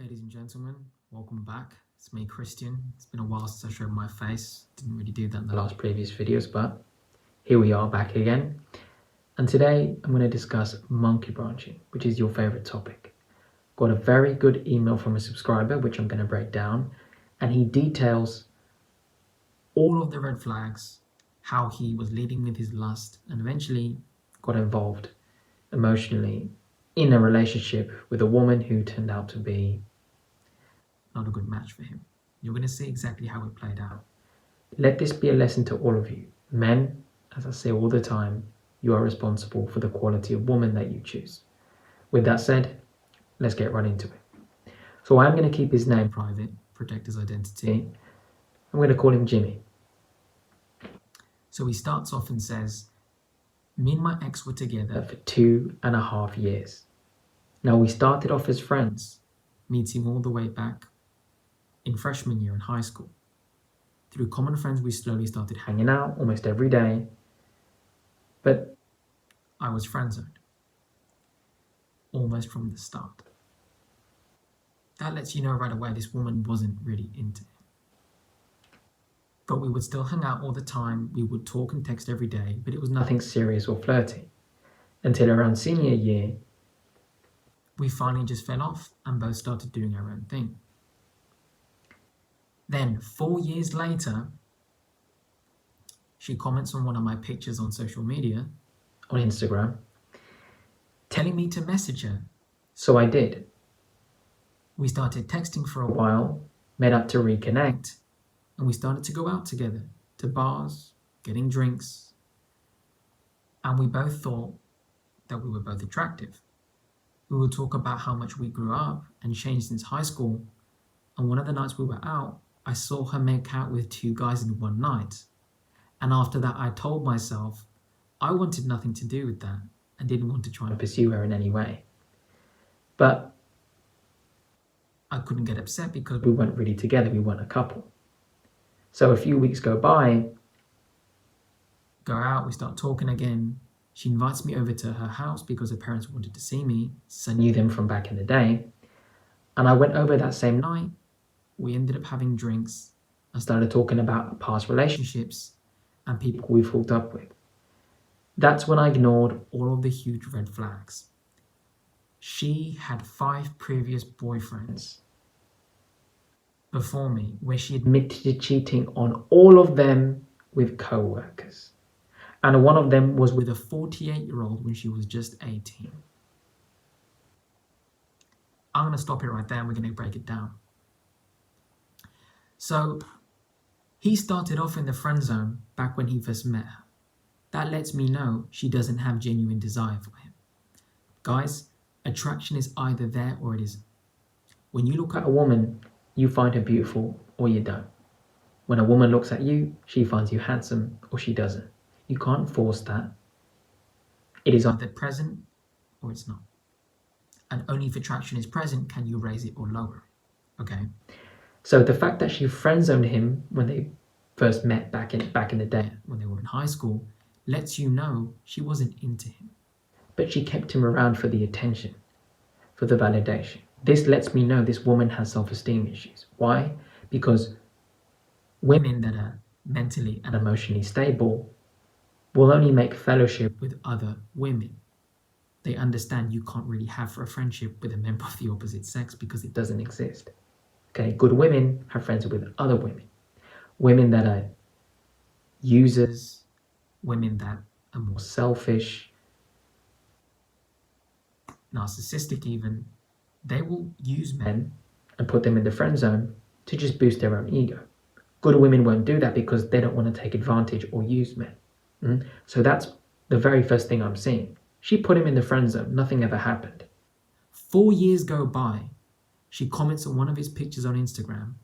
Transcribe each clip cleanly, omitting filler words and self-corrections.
Ladies and gentlemen, welcome back. It's me, Christian. It's been a while since I showed my face. Didn't really do that in the last previous videos, but here we are back again. And today I'm going to discuss monkey branching, which is your favorite topic. Got a very good email from a subscriber, which I'm going to break down, and he details all of the red flags, how he was leading with his lust, and eventually got involved emotionally in a relationship with a woman who turned out to be not a good match for him. You're going to see exactly how it played out. Let this be a lesson to all of you. Men, as I say all the time, you are responsible for the quality of woman that you choose. With that said, let's get right into it. So I'm going to keep his name private, protect his identity. I'm going to call him Jimmy. So he starts off and says, me and my ex were together for 2.5 years. Now we started off as friends, meeting all the way back in freshman year in high school. Through common friends, we slowly started hanging out almost every day, but I was friend-zoned almost from the start. That lets you know right away this woman wasn't really into him. But we would still hang out all the time, we would talk and text every day, but it was nothing serious or flirty. Until around senior year, we finally just fell off and both started doing our own thing. Then 4 years later, she comments on one of my pictures on social media, on Instagram, telling me to message her. So I did. We started texting for a while, met up to reconnect, and we started to go out together to bars, getting drinks, and we both thought that we were both attractive. We would talk about how much we grew up and changed since high school, and one of the nights we were out, I saw her make out with 2 guys in one night. And after that, I told myself I wanted nothing to do with that and didn't want to try and pursue her in any way. But I couldn't get upset because we weren't really together, we weren't a couple. So a few weeks go by, go out, we start talking again. She invites me over to her house because her parents wanted to see me, since I knew them from back in the day. And I went over that same night. We ended up having drinks and started talking about past relationships and people we've hooked up with. That's when I ignored all of the huge red flags. She had 5 previous boyfriends before me, where she admitted to cheating on all of them with co-workers. And one of them was with a 48-year-old when she was just 18. I'm going to stop it right there and we're going to break it down. So he started off in the friend zone back when he first met her. That lets me know she doesn't have genuine desire for him. Guys, attraction is either there or it isn't. When you look at a woman, you find her beautiful or you don't. When a woman looks at you, she finds you handsome or she doesn't. You can't force that. It is either present or it's not. And only if attraction is present can you raise it or lower it. Okay? So the fact that she friend-zoned him when they first met back in the day, when they were in high school, lets you know she wasn't into him. But she kept him around for the attention, for the validation. This lets me know this woman has self-esteem issues. Why? Because women that are mentally and emotionally stable will only make fellowship with other women. They understand you can't really have a friendship with a member of the opposite sex because it doesn't exist. Okay, good women have friends with other women. Women that are users, women that are more selfish, narcissistic even, they will use men and put them in the friend zone to just boost their own ego. Good women won't do that because they don't want to take advantage or use men. So that's the very first thing I'm seeing. She put him in the friend zone, nothing ever happened. 4 years go by. She comments on one of his pictures on Instagram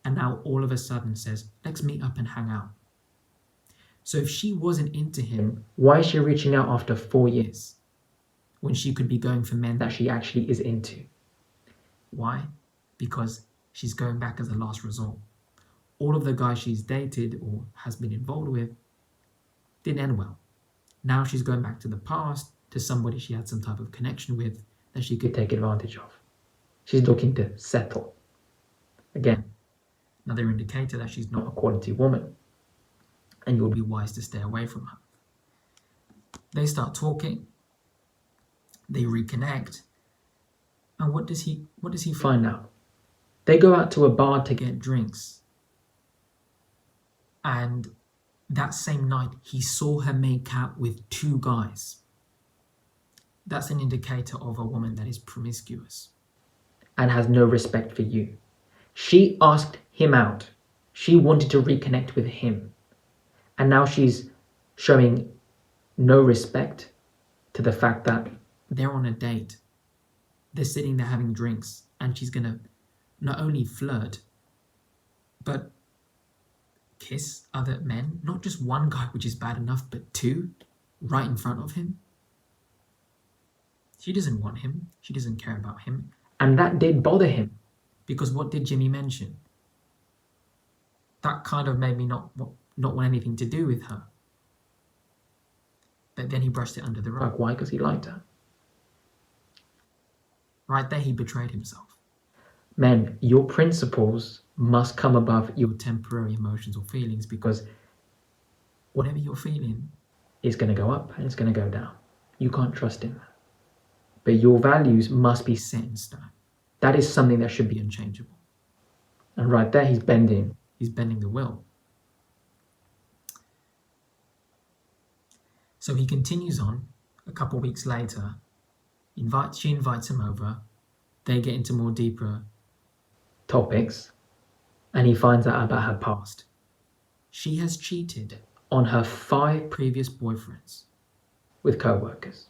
and now all of a sudden says, let's meet up and hang out. So if she wasn't into him, why is she reaching out after 4 years when she could be going for men that she actually is into? Why? Because she's going back as a last resort. All of the guys she's dated or has been involved with didn't end well. Now she's going back to the past, to somebody she had some type of connection with that she could take advantage of. She's looking to settle. Again, another indicator that she's not a quality woman, and you'll be wise to stay away from her. They start talking, they reconnect, and what does he find out? They go out to a bar to get drinks, and that same night he saw her make out with 2 guys. That's an indicator of a woman that is promiscuous and has no respect for you. She asked him out. She wanted to reconnect with him. And now she's showing no respect to the fact that they're on a date. They're sitting there having drinks, and she's gonna not only flirt, but kiss other men. Not just one guy, which is bad enough, but 2 right in front of him. She doesn't want him. She doesn't care about him. And that did bother him. Because what did Jimmy mention? That kind of made me not want anything to do with her. But then he brushed it under the rug. Why? Because he liked her. Right there, he betrayed himself. Men, your principles must come above your temporary emotions or feelings, because whatever you're feeling is going to go up and it's going to go down. You can't trust him. But your values must be set in stone. That is something that should be unchangeable. And right there, he's bending the will. So he continues on. A couple of weeks later, she invites him over. They get into more deeper topics, and he finds out about her past. She has cheated on her 5 previous boyfriends with co-workers.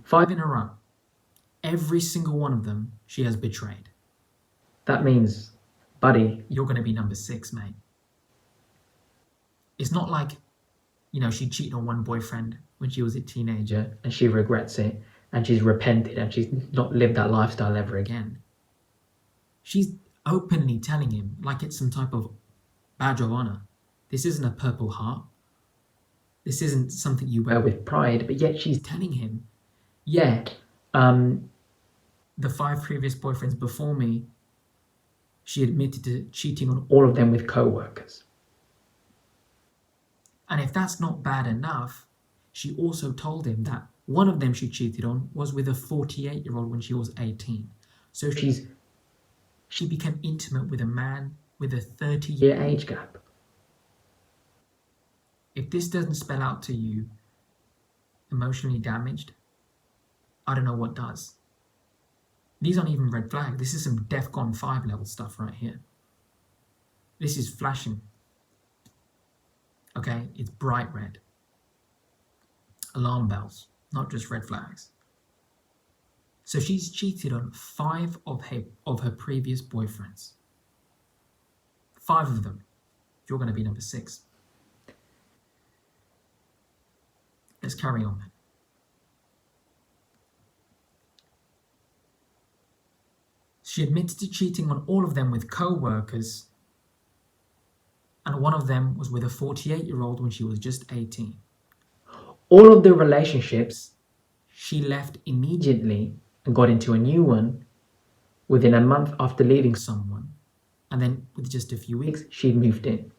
5 in a row. Every single one of them she has betrayed. That means, buddy, you're going to be number 6, mate. It's not like, she cheated on one boyfriend when she was a teenager and she regrets it and she's repented and she's not lived that lifestyle ever again. She's openly telling him, like it's some type of badge of honor. This isn't a Purple Heart. This isn't something you wear with pride, but yet she's telling him, the 5 previous boyfriends before me, she admitted to cheating on all of them with co-workers. And if that's not bad enough, she also told him that one of them she cheated on was with a 48-year-old when she was 18. So she became intimate with a man with a 30-year age gap. If this doesn't spell out to you emotionally damaged, I don't know what does. These aren't even red flags. This is some DEFCON 5 level stuff right here. This is flashing. Okay, it's bright red. Alarm bells, not just red flags. So she's cheated on 5 of her previous boyfriends. 5 of them. You're going to be number 6. Let's carry on then. She admitted to cheating on all of them with co-workers, and one of them was with a 48-year-old when she was just 18. All of the relationships, she left immediately and got into a new one within a month after leaving someone, and then with just a few weeks, she'd moved in.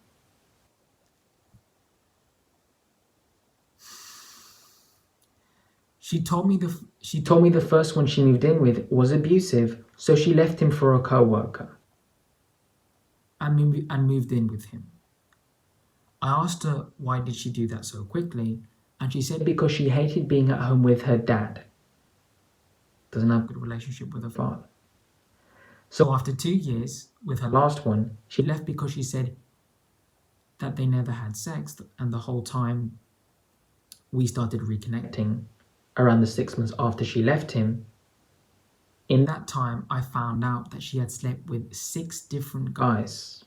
She told me the first one she moved in with was abusive, so she left him for a co-worker and moved in with him. I asked her why did she do that so quickly, and she said because she hated being at home with her dad. Doesn't have a good relationship with her father. So after 2 years with her last one, she left because she said that they never had sex, and the whole time we started reconnecting around the 6 months after she left him. In that time, I found out that she had slept with 6 different guys,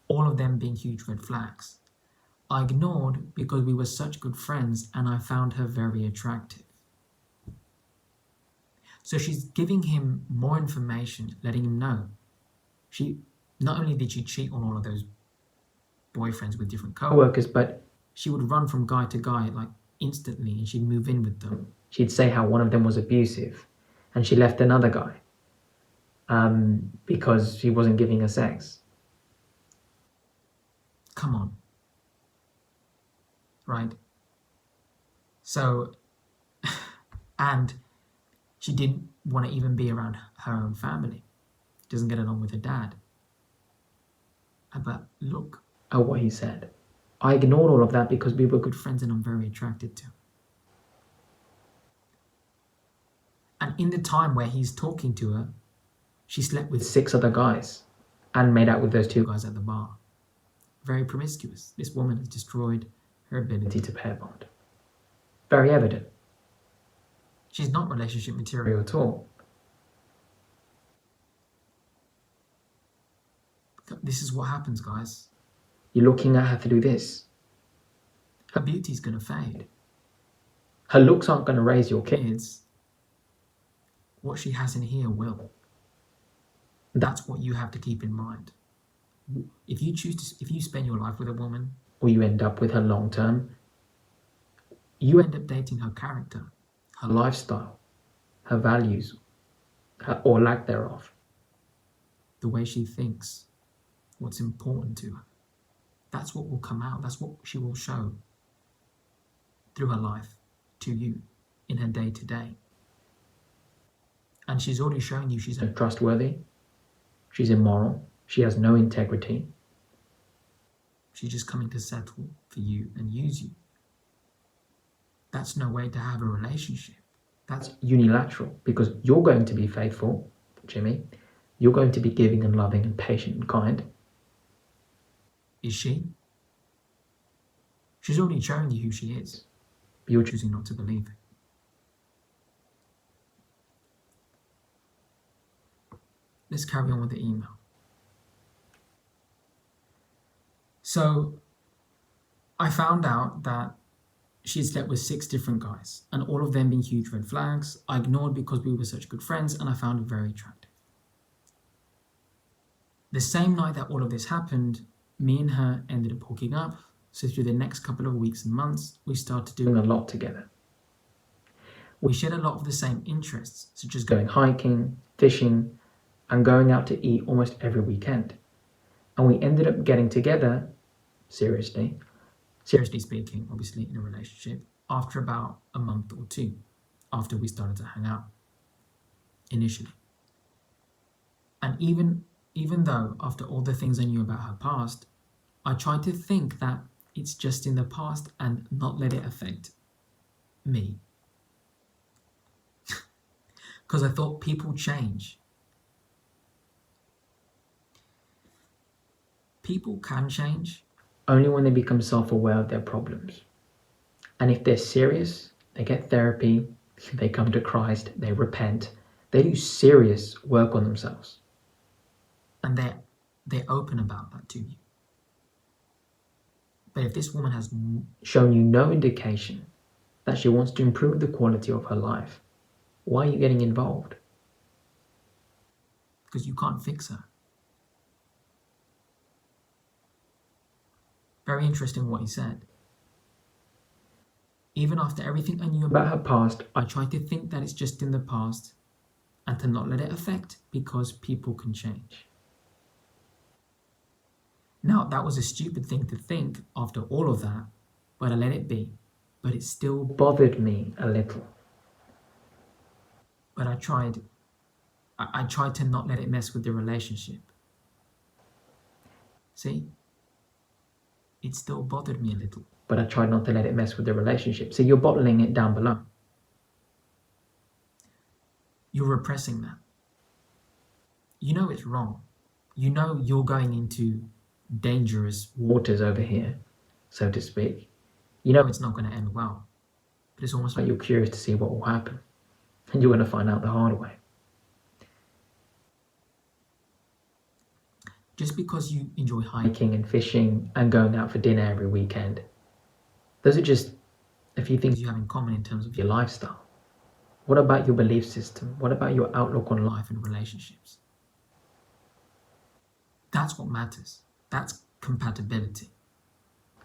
all of them being huge red flags. I ignored because we were such good friends and I found her very attractive. So she's giving him more information, letting him know. Not only did she cheat on all of those boyfriends with different co-workers, but she would run from guy to guy like instantly, and she'd move in with them. She'd say how one of them was abusive and she left another guy. because she wasn't giving her sex. Come on. Right? So, and she didn't want to even be around her own family. She doesn't get along with her dad. But look at what he said. I ignored all of that because we were good friends and I'm very attracted to him. And in the time where he's talking to her, she slept with 6 other guys and made out with those 2 guys at the bar. Very promiscuous. This woman has destroyed her ability to pair bond. Very evident. She's not relationship material at all. This is what happens, guys. You're looking at her through this. Her beauty's going to fade. Her looks aren't going to raise your kids. What she has in here will. That's what you have to keep in mind. If you spend your life with a woman, or you end up with her long term, you end up dating her character, her lifestyle, her values, or lack thereof. The way she thinks, what's important to her. That's what will come out. That's what she will show through her life to you in her day to day. And she's already shown you she's untrustworthy, she's immoral, she has no integrity. She's just coming to settle for you and use you. That's no way to have a relationship. That's unilateral, because you're going to be faithful, Jimmy. You're going to be giving and loving and patient and kind. Is she? She's already shown you who she is, but you're choosing not to believe it. Let's carry on with the email. So, I found out that she had slept with 6 different guys, and all of them being huge red flags. I ignored because we were such good friends, and I found it very attractive. The same night that all of this happened, me and her ended up hooking up. So through the next couple of weeks and months, we started doing a lot together. We shared a lot of the same interests, such as going hiking, fishing, and going out to eat almost every weekend. And we ended up getting together, seriously speaking, obviously in a relationship, after about a month or 2, after we started to hang out, initially. And even though, after all the things I knew about her past, I tried to think that it's just in the past and not let it affect me. Because I thought people change. People can change only when they become self-aware of their problems. And if they're serious, they get therapy, they come to Christ, they repent, they do serious work on themselves. And they're open about that to you. But if this woman has shown you no indication that she wants to improve the quality of her life, why are you getting involved? Because you can't fix her. Very interesting what he said. Even after everything I knew about her past, I tried to think that it's just in the past and to not let it affect, because people can change. Now, that was a stupid thing to think after all of that, but I let it be. But it still bothered me a little. But I tried to not let it mess with the relationship. See? It still bothered me a little. But I tried not to let it mess with the relationship. So you're bottling it down below. You're repressing that. You know it's wrong. You know you're going into dangerous waters over here, so to speak. You know it's not going to end well. But it's almost like you're curious to see what will happen. And you're going to find out the hard way. Just because you enjoy hiking and fishing and going out for dinner every weekend, those are just a few things you have in common in terms of your lifestyle. What about your belief system? What about your outlook on life and relationships? That's what matters. That's compatibility.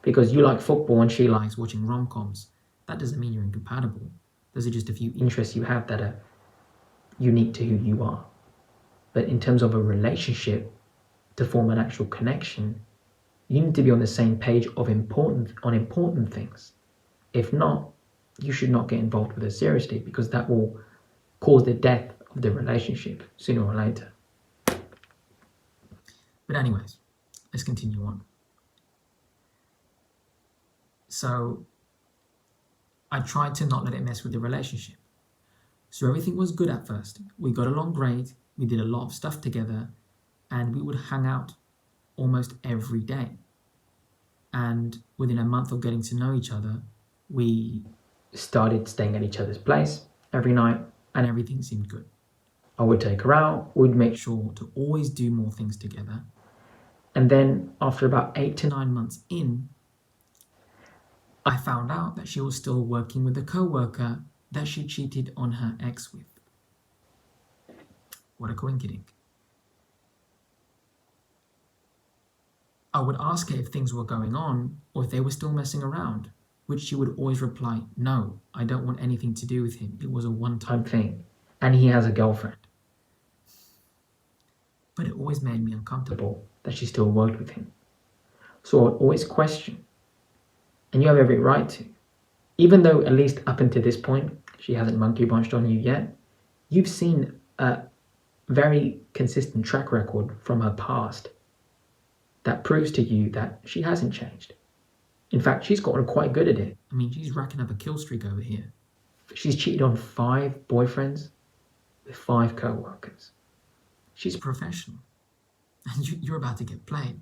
Because you like football and she likes watching rom-coms, that doesn't mean you're incompatible. Those are just a few interests you have that are unique to who you are. But in terms of a relationship, to form an actual connection, you need to be on the same page on important things. If not, you should not get involved with her seriously, because that will cause the death of the relationship sooner or later. But anyways, let's continue on. So I tried to not let it mess with the relationship. So everything was good at first. We got along great, we did a lot of stuff together, and we would hang out almost every day. And within a month of getting to know each other, we started staying at each other's place every night, and everything seemed good. I would take her out, we'd make sure to always do more things together. And then after about 8 to 9 months in, I found out that she was still working with a co-worker that she cheated on her ex with. What a coincidence. I would ask her if things were going on or if they were still messing around, which she would always reply, "No, I don't want anything to do with him. It was a one-time thing, and he has a girlfriend." But it always made me uncomfortable that she still worked with him. So I'd always question, and you have every right to. Even though, at least up until this point, she hasn't monkey punched on you yet, you've seen a very consistent track record from her past that proves to you that she hasn't changed. In fact, she's gotten quite good at it. I mean, she's racking up a kill streak over here. She's cheated on 5 boyfriends with 5 co-workers. She's a professional, and you're about to get played.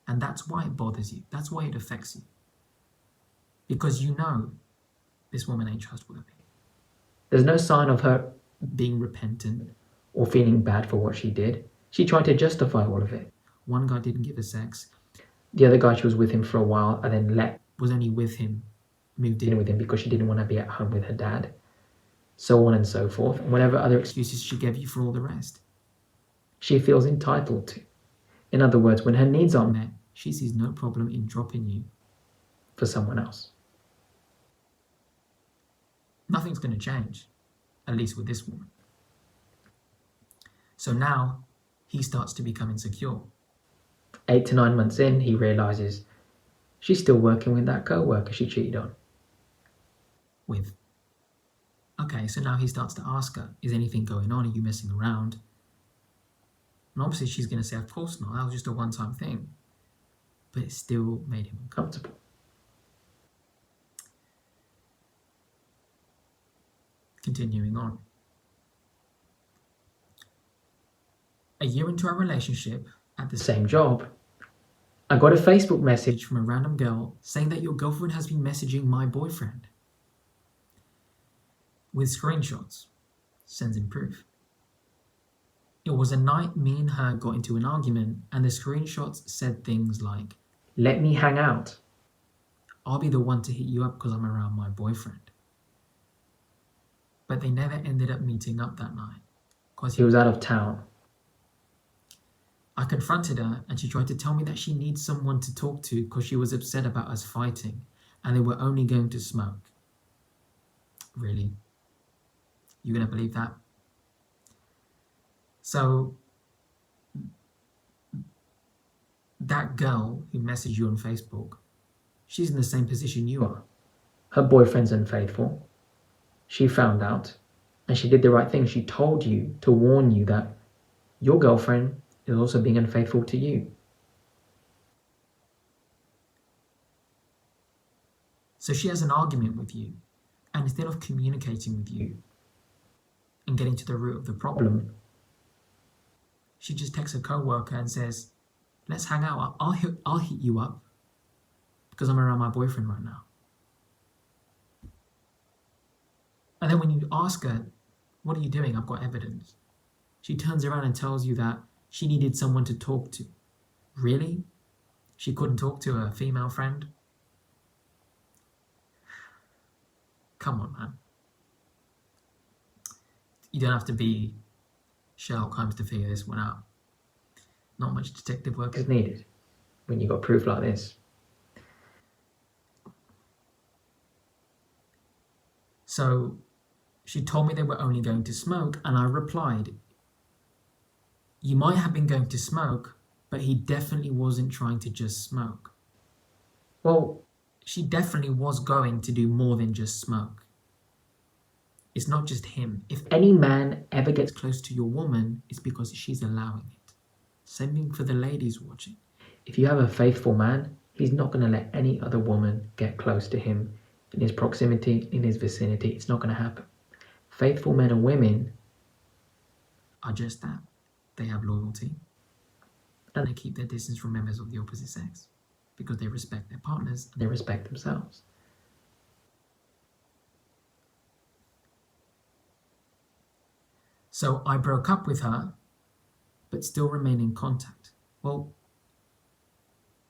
And that's why it bothers you. That's why it affects you. Because you know this woman ain't trustworthy. There's no sign of her being repentant or feeling bad for what she did. She tried to justify all of it. One guy didn't give her sex. The other guy, she was with him for a while and then was only with him, moved in with him because she didn't want to be at home with her dad. So on and so forth. And whatever other excuses she gave you for all the rest. She feels entitled to. In other words, when her needs aren't met, she sees no problem in dropping you for someone else. Nothing's going to change, at least with this woman. So now he starts to become insecure. 8 to 9 months in, he realizes she's still working with that co-worker she cheated on with. Okay, so now he starts to ask her, is anything going on? Are you messing around? And obviously she's going to say, of course not, that was just a one-time thing. But it still made him uncomfortable. Continuing on. A year into our relationship, at the same job, I got a Facebook message from a random girl saying that your girlfriend has been messaging my boyfriend. With screenshots. Sends him proof. It was a night me and her got into an argument, and the screenshots said things like, "Let me hang out. I'll be the one to hit you up because I'm around my boyfriend." But they never ended up meeting up that night because he was out of town. I confronted her and she tried to tell me that she needs someone to talk to because she was upset about us fighting and they were only going to smoke. Really? You gonna believe that? So that girl who messaged you on Facebook, she's in the same position you are. Her boyfriend's unfaithful. She found out and she did the right thing. She told you to warn you that your girlfriend is also being unfaithful to you. So she has an argument with you, and instead of communicating with you and getting to the root of the problem, she just texts a co-worker and says, "Let's hang out. I'll hit you up because I'm around my boyfriend right now." And then when you ask her, "What are you doing? I've got evidence," she turns around and tells you that she needed someone to talk to. Really? She couldn't talk to a female friend? Come on, man. You don't have to be Sherlock Holmes to figure this one out. Not much detective work is needed when you got proof like this. So she told me they were only going to smoke, and I replied, You might have been going to smoke, but he definitely wasn't trying to just smoke. Well, she definitely was going to do more than just smoke. It's not just him. If any man ever gets close to your woman, it's because she's allowing it. Same thing for the ladies watching. If you have a faithful man, he's not going to let any other woman get close to him in his proximity, in his vicinity. It's not going to happen. Faithful men and women are just that. They have loyalty and they keep their distance from members of the opposite sex because they respect their partners and they respect themselves. So I broke up with her, but still remain in contact. Well,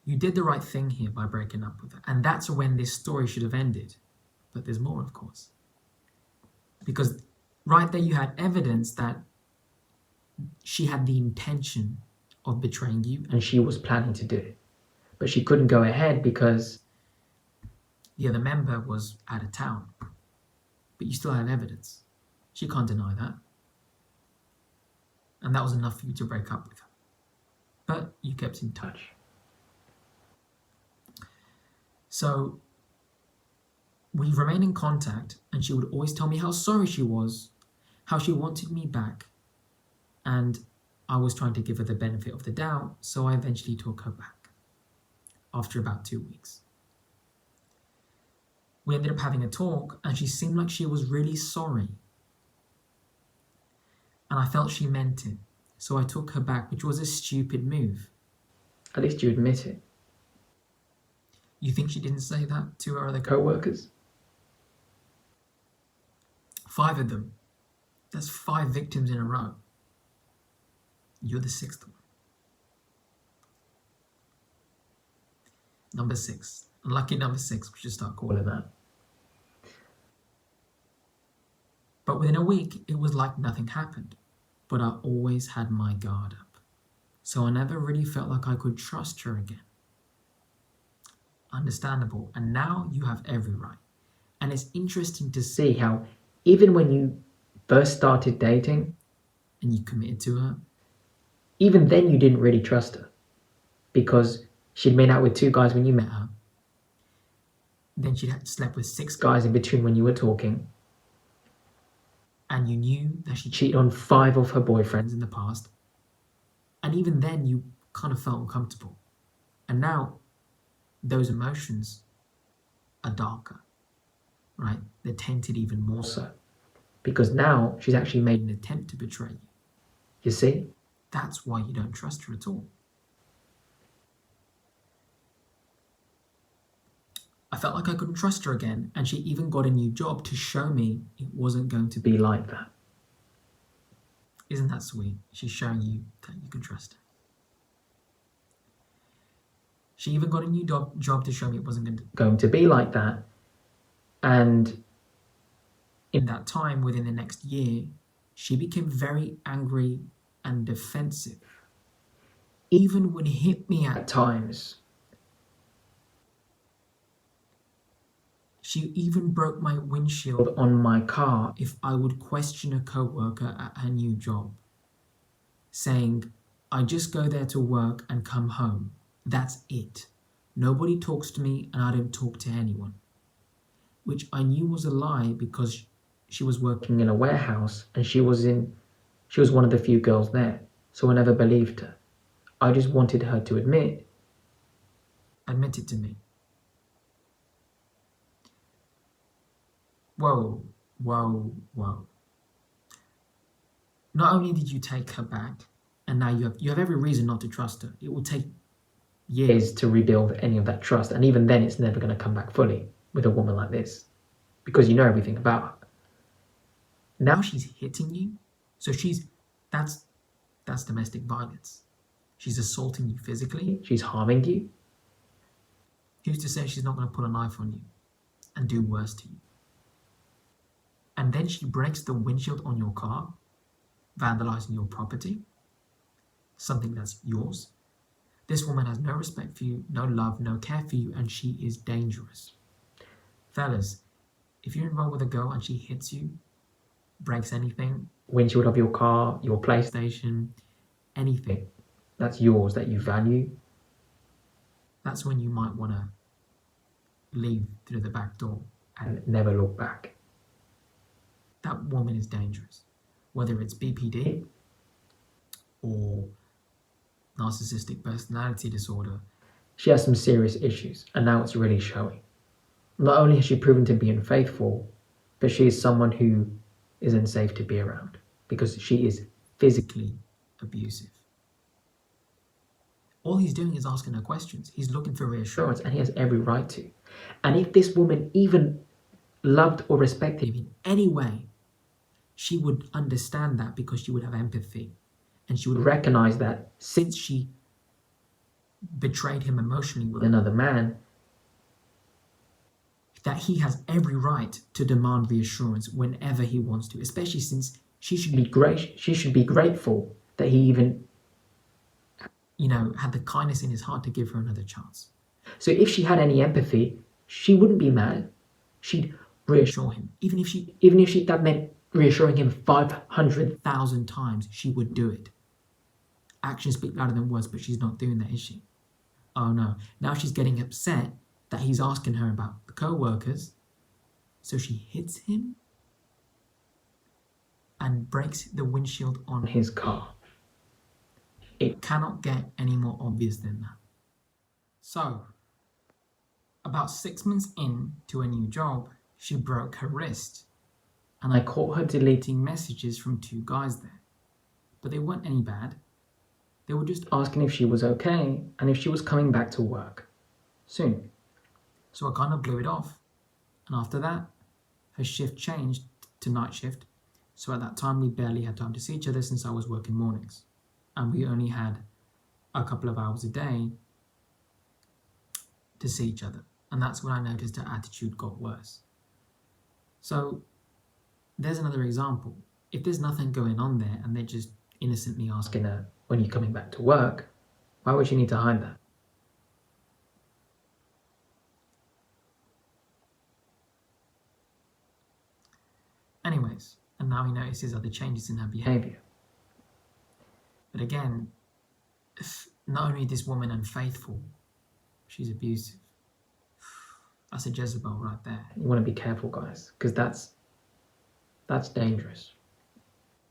you did the right thing here by breaking up with her. And that's when this story should have ended. But there's more, of course. Because right there you had evidence that she had the intention of betraying you and she was planning to do it. But she couldn't go ahead because the other member was out of town. But you still have evidence. She can't deny that. And that was enough for you to break up with her. But you kept in touch. So we remained in contact and she would always tell me how sorry she was, how she wanted me back. And I was trying to give her the benefit of the doubt, so I eventually took her back after about 2 weeks. We ended up having a talk and she seemed like she was really sorry. And I felt she meant it, so I took her back, which was a stupid move. At least you admit it. You think she didn't say that to her other co-workers? 5 of them. That's 5 victims in a row. You're the 6th one. Number 6. Lucky number 6, we should start calling that. But within a week, it was like nothing happened. But I always had my guard up. So I never really felt like I could trust her again. Understandable. And now you have every right. And it's interesting to see how even when you first started dating and you committed to her, even then you didn't really trust her because she'd been out with 2 guys when you met her. Then she'd had slept with 6 guys in between when you were talking. And you knew that she cheated on 5 of her boyfriends in the past. And even then you kind of felt uncomfortable. And now those emotions are darker, right? They're tainted even more so. Because now she's actually made an attempt to betray you. You see? That's why you don't trust her at all. I felt like I couldn't trust her again, and she even got a new job to show me it wasn't going to be like that. Isn't that sweet? She's showing you that you can trust her. She even got a new job to show me it wasn't going to be like that. And in that time, within the next year, she became very angry and defensive. Even would hit me at times. She even broke my windshield on my car if I would question a co-worker at her new job, saying, I just go there to work and come home. That's it. Nobody talks to me and I don't talk to anyone. Which I knew was a lie because she was working in a warehouse and she was one of the few girls there. So I never believed her. I just wanted her to admit it to me. Whoa. Not only did you take her back, and now you have every reason not to trust her. It will take years to rebuild any of that trust, and even then it's never going to come back fully with a woman like this, because you know everything about her. Now she's hitting you, so that's domestic violence. She's assaulting you physically, she's harming you. Who's to say she's not going to put a knife on you and do worse to you? And then she breaks the windshield on your car, vandalizing your property, something that's yours. This woman has no respect for you, no love, no care for you, and she is dangerous. Fellas, if you're involved with a girl and she hits you, breaks anything, windshield of your car, your PlayStation, anything that's yours, that you value, that's when you might want to leave through the back door and never look back. That woman is dangerous. Whether it's BPD or narcissistic personality disorder, she has some serious issues, and now it's really showing. Not only has she proven to be unfaithful, but she is someone who is unsafe to be around because she is physically abusive. All he's doing is asking her questions. He's looking for reassurance, and he has every right to. And if this woman even loved or respected him in any way, she would understand that because she would have empathy. And she would recognize that since she betrayed him emotionally with another man, that he has every right to demand reassurance whenever he wants to, especially since she should be grateful that he even, had the kindness in his heart to give her another chance. So if she had any empathy, she wouldn't be mad. She'd reassure him. Even if that meant reassuring him 500,000 times, she would do it. Actions speak louder than words, but she's not doing that, is she? Oh no. Now she's getting upset that he's asking her about the co-workers, so she hits him and breaks the windshield on his car. It cannot get any more obvious than that. So, about 6 months into a new job, she broke her wrist, and I caught her deleting messages from 2 guys there. But they weren't any bad. They were just asking if she was okay and if she was coming back to work soon. So I kind of blew it off. And after that, her shift changed to night shift. So at that time, we barely had time to see each other since I was working mornings. And we only had a couple of hours a day to see each other. And that's when I noticed her attitude got worse. So there's another example. If there's nothing going on there and they're just innocently asking her, when you're coming back to work, why would she need to hide that? Anyways, and now he notices other changes in her behaviour. But again, not only is this woman unfaithful, she's abusive. That's a Jezebel right there. You want to be careful, guys, because that's dangerous.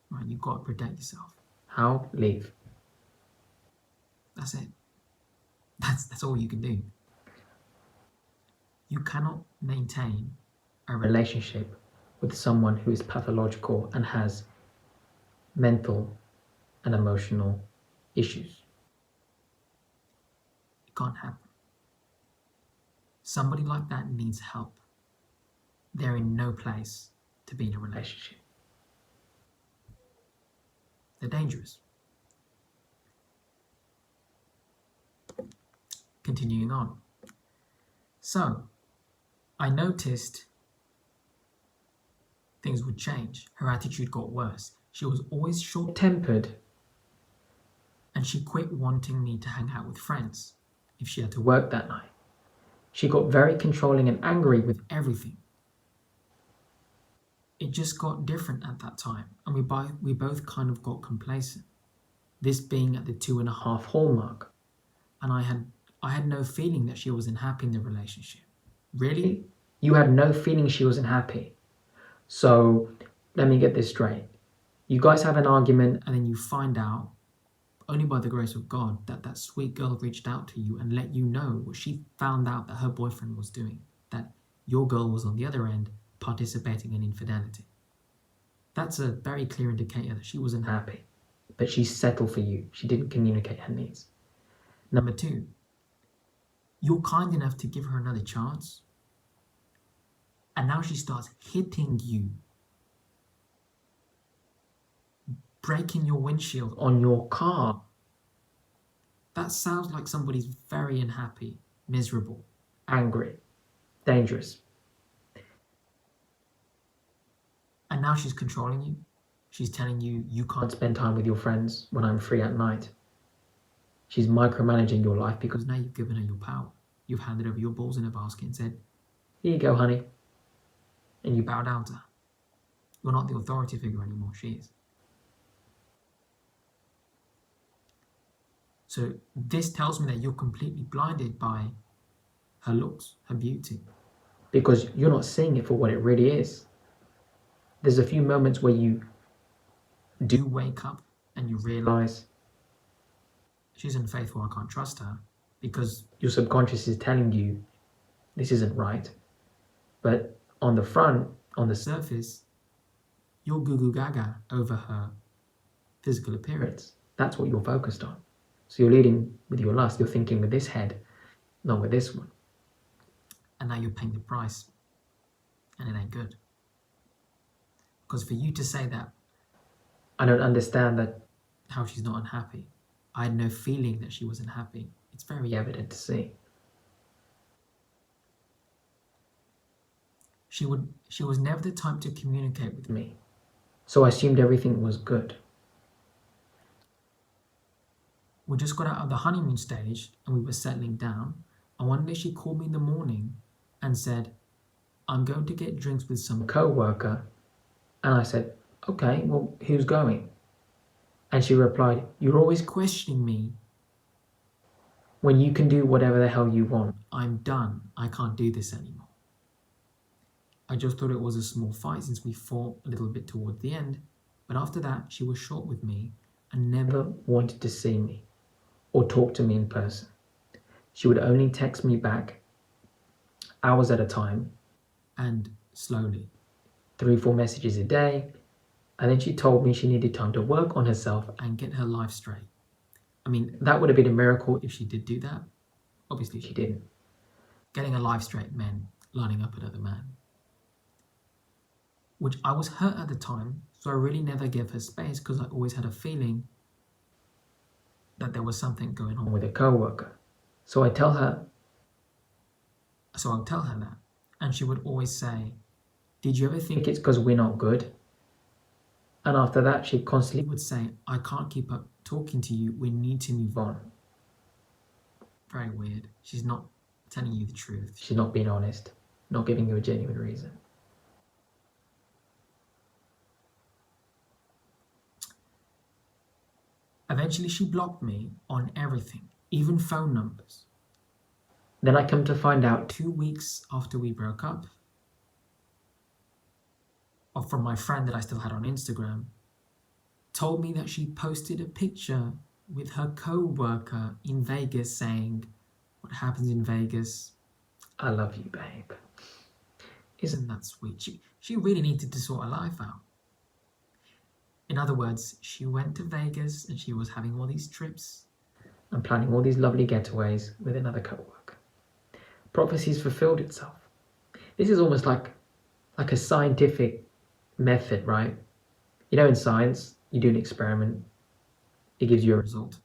Right, you've got to protect yourself. How? Leave. That's it. That's all you can do. You cannot maintain a relationship with someone who is pathological and has mental and emotional issues. It can't happen. Somebody like that needs help. They're in no place to be in a relationship. They're dangerous. Continuing on. So, I noticed things would change. Her attitude got worse. She was always short-tempered, and she quit wanting me to hang out with friends if she had to work that night. She got very controlling and angry with everything. It just got different at that time, and we both kind of got complacent. This being at the 2.5 hallmark, and I had no feeling that she wasn't happy in the relationship. Really? You had no feeling she wasn't happy? So, let me get this straight. You guys have an argument and then you find out, only by the grace of God, that that sweet girl reached out to you and let you know what she found out that her boyfriend was doing. That your girl was on the other end participating in infidelity. That's a very clear indicator that she wasn't happy. But she settled for you. She didn't communicate her needs. Number 2, you're kind enough to give her another chance, and now she starts hitting you, breaking your windshield on your car. That sounds like somebody's very unhappy, miserable, angry, dangerous. And now she's controlling you. She's telling you you can't spend time with your friends when I'm free at night. She's micromanaging your life because now you've given her your power. You've handed over your balls in a basket and said, here you go, honey. And you bow down to her. You're not the authority figure anymore, she is. So this tells me that you're completely blinded by her looks, her beauty, because you're not seeing it for what it really is. There's a few moments where you do wake up and you realize she's unfaithful, I can't trust her, because your subconscious is telling you this isn't right. But on the front, on the surface, you're goo goo gaga over her physical appearance. That's what you're focused on. So you're leading with your lust, you're thinking with this head, not with this one. And now you're paying the price, and it ain't good. Because for you to say that, I don't understand that how she's not unhappy. I had no feeling that she wasn't happy. It's very evident to see. She was never the type to communicate with me, so I assumed everything was good. We just got out of the honeymoon stage and we were settling down, and one day she called me in the morning and said, I'm going to get drinks with some co-worker. And I said, okay, well, who's going? And she replied, you're always questioning me when you can do whatever the hell you want. I'm done. I can't do this anymore. I just thought it was a small fight since we fought a little bit toward the end, but after that she was short with me and never wanted to see me or talk to me in person. She would only text me back hours at a time and slowly, 3-4 messages a day, and then she told me she needed time to work on herself and get her life straight. I mean, that would have been a miracle if she did do that. Obviously she didn't. Getting a life straight meant lining up another man, which I was hurt at the time, so I really never gave her space because I always had a feeling that there was something going on with a co-worker. So I'll tell her that, and she would always say, did you ever think it's because we're not good? And after that, she constantly would say, I can't keep up talking to you, we need to move on. Very weird. She's not telling you the truth. She's not being honest, not giving you a genuine reason. Eventually she blocked me on everything, even phone numbers. Then I come to find out 2 weeks after we broke up, or from my friend that I still had on Instagram, told me that she posted a picture with her co-worker in Vegas saying, what happens in Vegas? I love you, babe. Isn't that sweet? She really needed to sort her life out. In other words, she went to Vegas and she was having all these trips and planning all these lovely getaways with another co-worker. Prophecy's fulfilled itself. This is almost like a scientific method, right? You know, in science, you do an experiment, it gives you a result,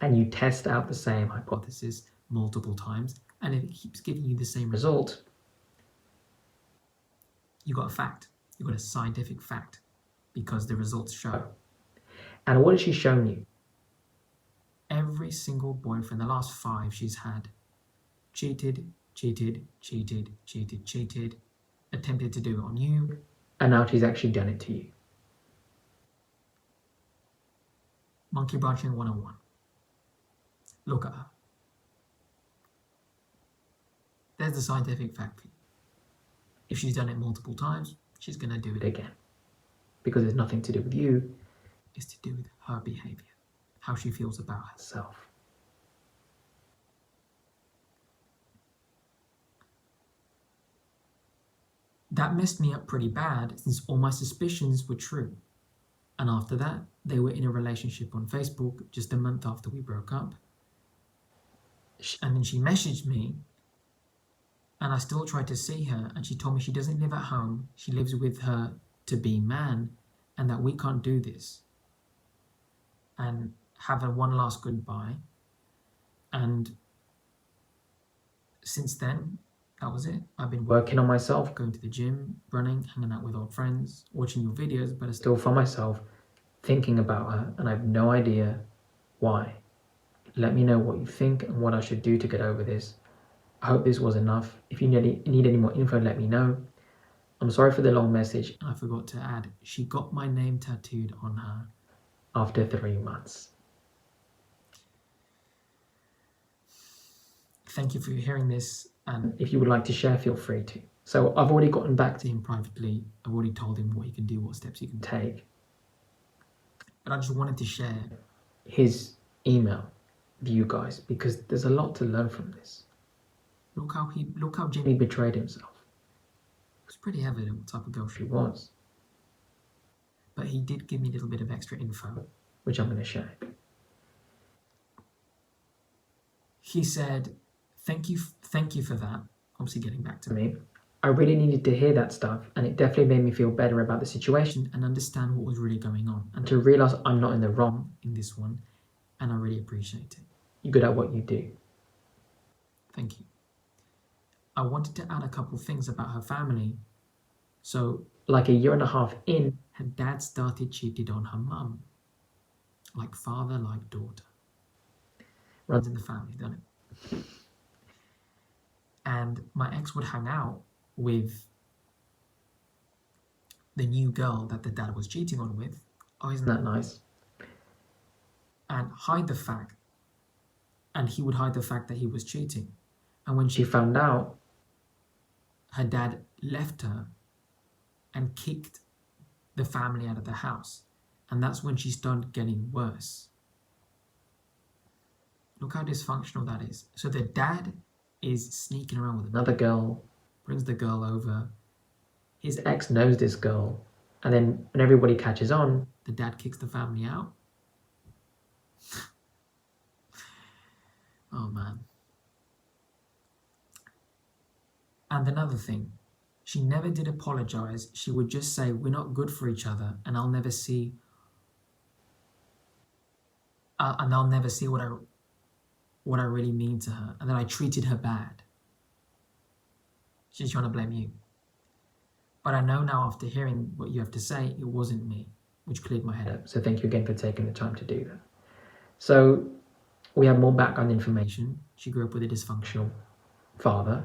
and you test out the same hypothesis multiple times, and if it keeps giving you the same result, you got a fact. You got a scientific fact, because the results show. And what has she shown you? Every single boyfriend, the last 5 she's had, cheated, attempted to do it on you, and now she's actually done it to you. Monkey branching 101. Look at her. There's the scientific fact for you. If she's done it multiple times, she's going to do it again. Because it's nothing to do with you, it's to do with her behavior, how she feels about herself. That messed me up pretty bad since all my suspicions were true. And after that, they were in a relationship on Facebook just a month after we broke up. And then she messaged me, and I still tried to see her, and she told me she doesn't live at home, she lives with her to-be man, and that we can't do this. And have a one last goodbye. And since then, that was it. I've been working on myself, going to the gym, running, hanging out with old friends, watching your videos, but I still find myself thinking about her, and I have no idea why. Let me know what you think and what I should do to get over this. I hope this was enough. If you need any more info, let me know. I'm sorry for the long message. I forgot to add, she got my name tattooed on her after 3 months. thank you for hearing this, and if you would like to share, feel free to. So I've already gotten back to him privately. I've already told him what he can do, what steps he can take. But I just wanted to share his email with you guys because there's a lot to learn from this. Look how Jimmy betrayed himself. It was pretty evident what type of girl she was. But he did give me a little bit of extra info, which I'm going to share. He said, thank you for that. Obviously getting back to me. I really needed to hear that stuff, and it definitely made me feel better about the situation and understand what was really going on, and to realize I'm not in the wrong in this one, and I really appreciate it. You're good at what you do. Thank you. I wanted to add a couple things about her family. So, like a year and a half in, her dad started cheating on her mum. Like father, like daughter. Runs in the family, doesn't it? And my ex would hang out with the new girl that the dad was cheating on with. Oh, isn't that nice? And hide the fact. And he would hide the fact that he was cheating. And when she found out, her dad left her and kicked the family out of the house. And that's when she started getting worse. Look how dysfunctional that is. So the dad is sneaking around with another girl, brings the girl over. His ex knows this girl. And then when everybody catches on, the dad kicks the family out. Oh man. And another thing, she never did apologize. She would just say, we're not good for each other, and I'll never see what I really mean to her, and that I treated her bad. She's trying to blame you. But I know now after hearing what you have to say, it wasn't me, which cleared my head up. So thank you again for taking the time to do that. So we have more background information. She grew up with a dysfunctional father.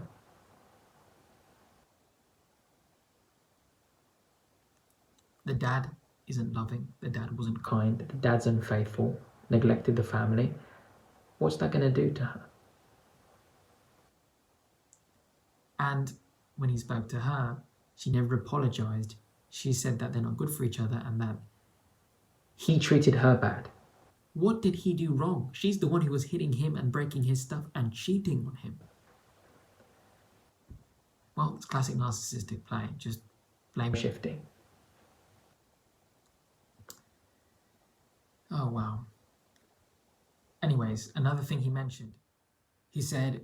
The dad isn't loving. The dad wasn't kind. The dad's unfaithful, neglected the family. What's that going to do to her? And when he spoke to her, she never apologized. She said that they're not good for each other and that he treated her bad. What did he do wrong? She's the one who was hitting him and breaking his stuff and cheating on him. Well, it's classic narcissistic play, just blame shifting. Oh, wow. Anyways, another thing he mentioned. He said,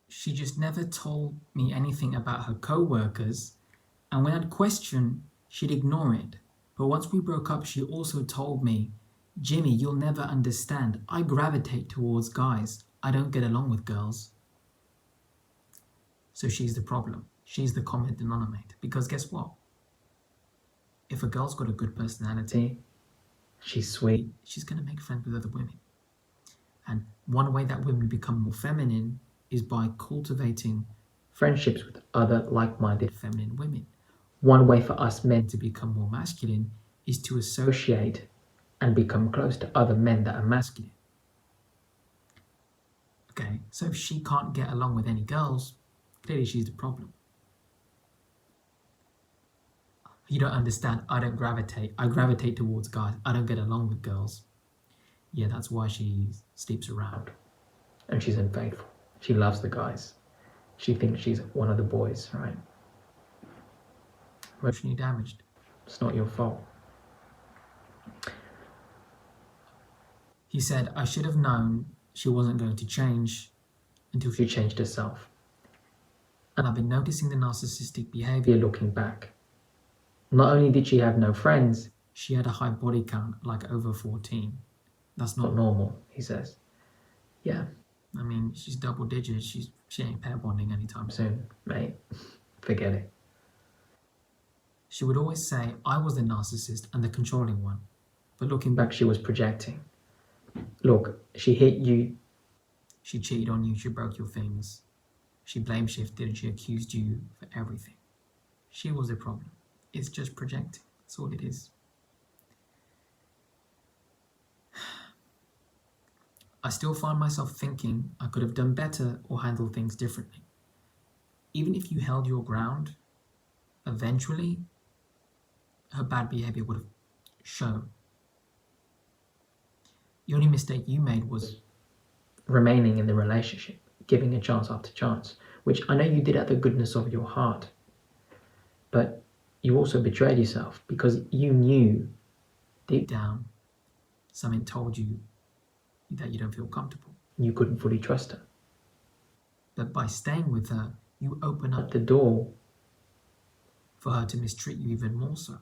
she just never told me anything about her co-workers, and when I'd question, she'd ignore it. But once we broke up, she also told me, Jimmy, you'll never understand. I gravitate towards guys. I don't get along with girls. So she's the problem. She's the common denominator. Because guess what? If a girl's got a good personality, she's sweet, she's going to make friends with other women. And one way that women become more feminine is by cultivating friendships with other like-minded feminine women. One way for us men to become more masculine is to associate and become close to other men that are masculine. Okay, so if she can't get along with any girls, clearly she's the problem. You don't understand. I don't gravitate. I gravitate towards guys. I don't get along with girls. Yeah, that's why she sleeps around. And she's unfaithful. She loves the guys. She thinks she's one of the boys, right? Emotionally damaged. It's not your fault. He said, I should have known she wasn't going to change until she changed herself. And I've been noticing the narcissistic behavior looking back. Not only did she have no friends, she had a high body count, like over 14. That's not normal, he says. Yeah, I mean, she's double digits. She ain't pair bonding anytime soon, mate. Forget it. She would always say, I was the narcissist and the controlling one. But looking back, she was projecting. Look, she hit you. She cheated on you. She broke your things. She blame shifted and she accused you for everything. She was the problem. It's just projecting. That's all it is. I still find myself thinking I could have done better or handled things differently. Even if you held your ground, eventually her bad behavior would have shown. The only mistake you made was remaining in the relationship, giving a chance after chance, which I know you did out of the goodness of your heart. But you also betrayed yourself because you knew deep down something told you that you don't feel comfortable. You couldn't fully trust her. But by staying with her, you open up the door for her to mistreat you even more so.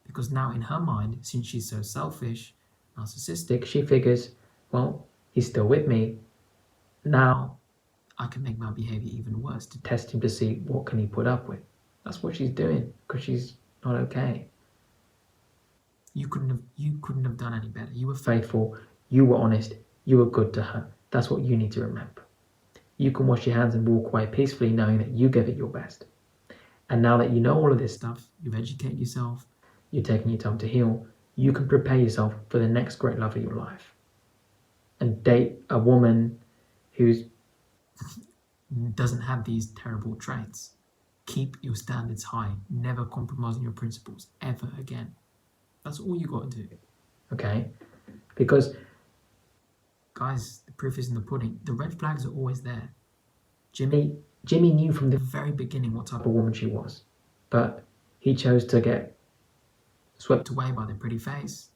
Because now in her mind, since she's so selfish, narcissistic, she figures, well, he's still with me. Now I can make my behavior even worse to test him to see what can he put up with. That's what she's doing because she's not okay. You couldn't have done any better. You were faithful, you were honest, you were good to her. That's what you need to remember. You can wash your hands and walk away peacefully knowing that you gave it your best. And now that you know all of this stuff, you've educated yourself, you're taking your time to heal, you can prepare yourself for the next great love of your life. And date a woman who doesn't have these terrible traits. Keep your standards high. Never compromise on your principles ever again. That's all you got to do. Okay? Because, guys, the proof is in the pudding. The red flags are always there. Jimmy knew from the very beginning what type of woman she was. But he chose to get swept away by the pretty face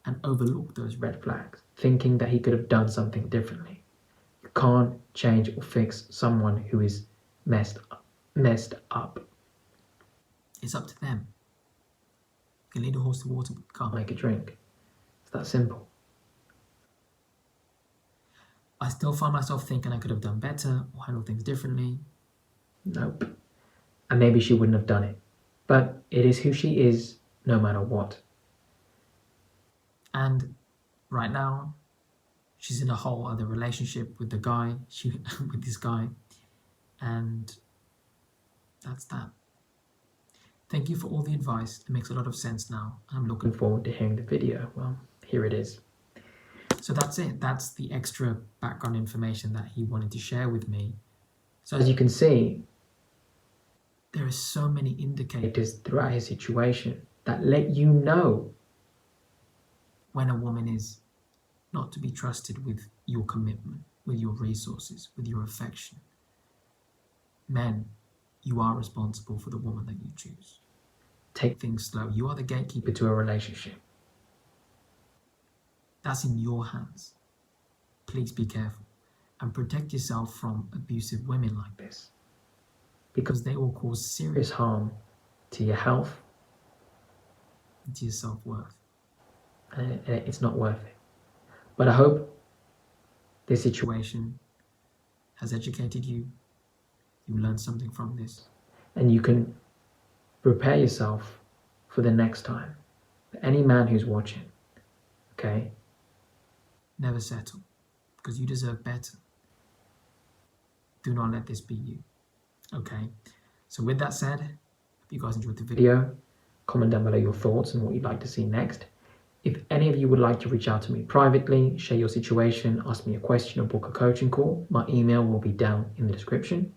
and overlook those red flags, thinking that he could have done something differently. You can't change or fix someone who is messed up. It's up to them. You can lead a horse to water, but you can't make it drink. It's that simple. I still find myself thinking I could have done better or handled things differently. Nope. And maybe she wouldn't have done it. But it is who she is, no matter what. And right now, she's in a whole other relationship with the guy, with this guy. And that's that. Thank you for all the advice. It makes a lot of sense now. I'm looking forward to hearing the video. Well, here it is. So that's it. That's the extra background information that he wanted to share with me. So as you can see, there are so many indicators throughout his situation that let you know when a woman is not to be trusted with your commitment, with your resources, with your affection. Men, you are responsible for the woman that you choose. Take things slow. You are the gatekeeper to a relationship. That's in your hands. Please be careful and protect yourself from abusive women like this, because they will cause serious harm to your health and to your self-worth. And it's not worth it. But I hope this situation has educated you. You learned something from this, and you can prepare yourself for the next time. Any man who's watching, okay? Never settle, because you deserve better. Do not let this be you, okay? So with that said, hope you guys enjoyed the video. Comment down below your thoughts and what you'd like to see next. If any of you would like to reach out to me privately, share your situation, ask me a question or book a coaching call, my email will be down in the description.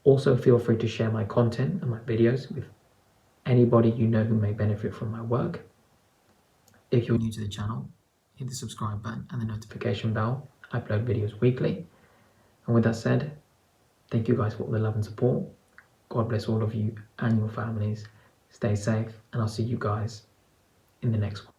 Also feel free to share my content and my videos with anybody you know who may benefit from my work. If you're new to the channel, hit the subscribe button and the notification bell. I upload videos weekly. And with that said, thank you guys for all the love and support. God bless all of you and your families. Stay safe, and I'll see you guys in the next one.